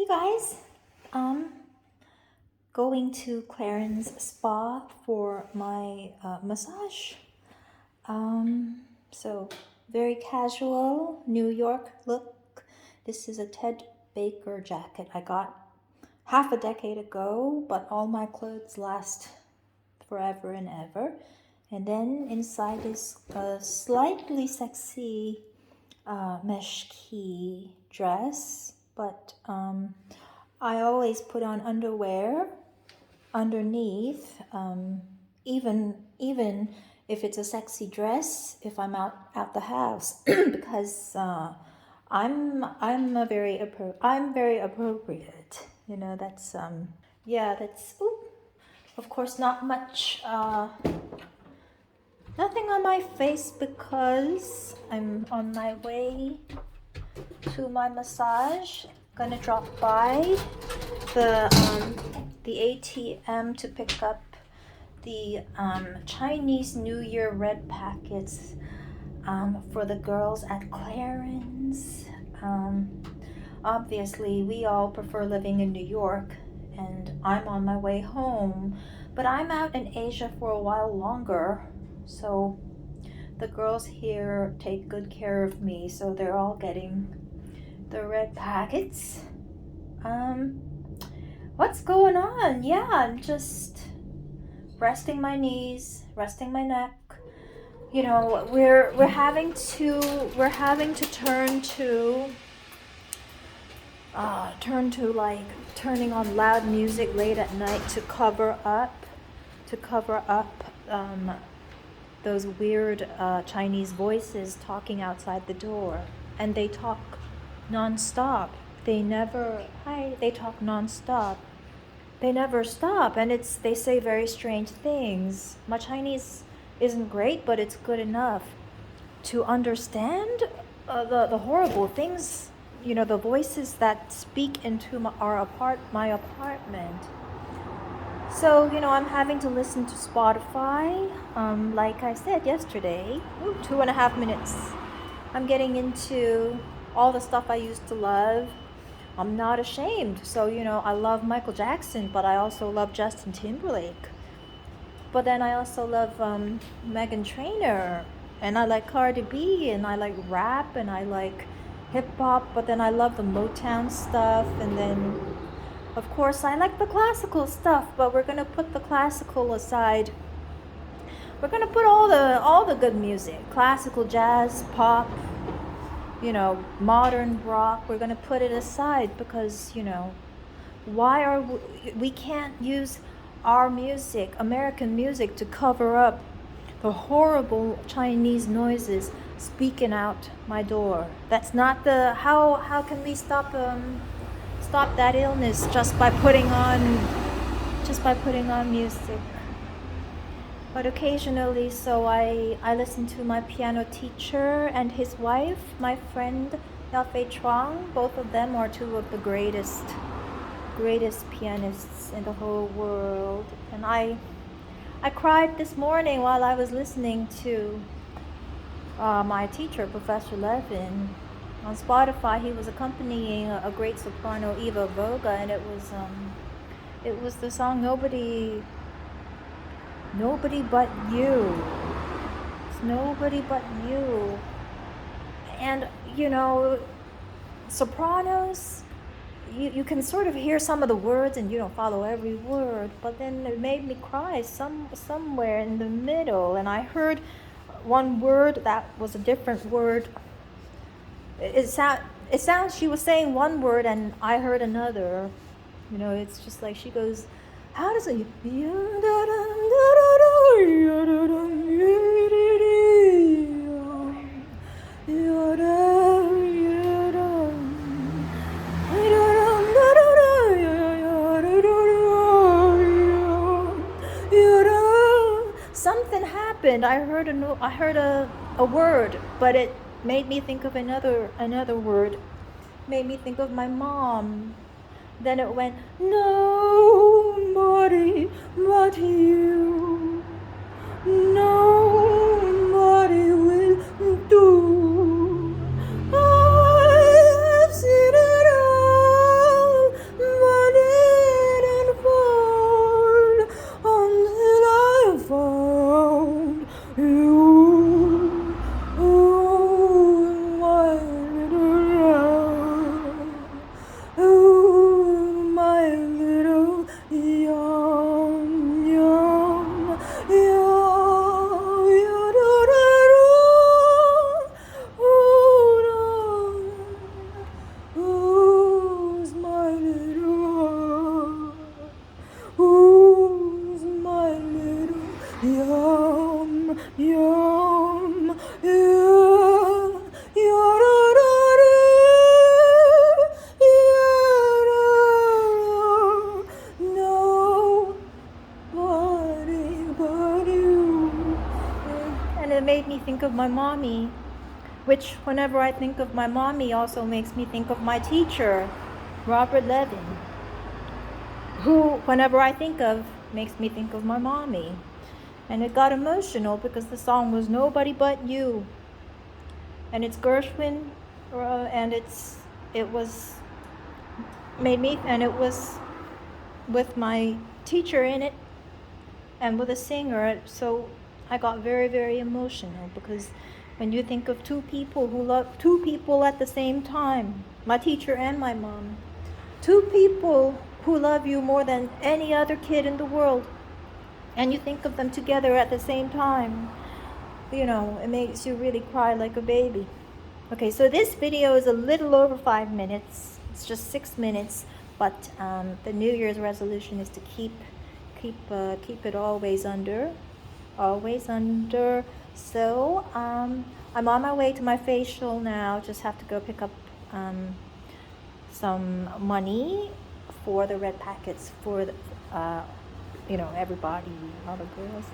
Hey guys, um, going to Clarins Spa for my massage. So very casual New York look. This is a Ted Baker jacket I got half a decade ago, but all my clothes last forever and ever. And then inside is a slightly sexy Meshki dress, but I always put on underwear underneath, even if it's a sexy dress, if I'm out the house, because I'm very appropriate. You know, that's that's of course not much nothing on my face because I'm on my way to my massage. Gonna drop by the ATM to pick up the Chinese New Year red packets for the girls at Clarins. Obviously, we all prefer living in New York, and I'm on my way home, but I'm out in Asia for a while longer, so the girls here take good care of me, so they're all getting the red packets. What's going on? Yeah, I'm just resting my knees, resting my neck. You know, we're having to turn to like turning on loud music late at night to cover up those weird Chinese voices talking outside the door, and they talk non-stop. They talk non-stop. They never stop, and they say very strange things. My Chinese isn't great, but it's good enough to understand the horrible things, you know, the voices that speak into my apartment. So, you know, I'm having to listen to Spotify. Like I said yesterday, 2.5 minutes. I'm getting into all the stuff I used to love. I'm not ashamed. So, you know, I love Michael Jackson, but I also love Justin Timberlake. But then I also love Meghan Trainor, and I like Cardi B, and I like rap, and I like hip hop, but then I love the Motown stuff, and then of course I like the classical stuff, but we're gonna put the classical aside. We're gonna put all the good music, classical, jazz, pop, you know, modern rock. We're gonna put it aside because, you know, we can't use our music, American music, to cover up the horrible Chinese noises speaking out my door. That's not how can we stop that illness just by putting on music. But occasionally, so I listen to my piano teacher and his wife, my friend Yafei Chuang. Both of them are two of the greatest pianists in the whole world. And I cried this morning while I was listening to my teacher, Professor Levin. On Spotify, he was accompanying a great soprano, Eva Voga, and it was the song Nobody But You. It's Nobody But You. And, you know, sopranos, you can sort of hear some of the words and you don't follow every word, but then it made me cry somewhere in the middle, and I heard one word that was a different word. It sounds she was saying one word and I heard another. You know, it's just like she goes, how does it something happened. I heard a word, but it made me think of another word. Made me think of my mom. Then it went, nobody but you. Nobody will do. I've seen it all. my mommy, which whenever I think of my mommy also makes me think of my teacher, Robert Levin, who, whenever I think of, makes me think of my mommy. And it got emotional because the song was Nobody But You. And it's Gershwin, and it was with my teacher in it and with a singer. So I got very, very emotional because when you think of two people who love two people at the same time, my teacher and my mom, two people who love you more than any other kid in the world, and you think of them together at the same time, it makes you really cry like a baby. Okay, so this video is a little over 5 minutes. It's just 6 minutes, but the New Year's resolution is to keep it always under. So I'm on my way to my facial now. Just have to go pick up some money for the red packets for the, everybody, all the girls.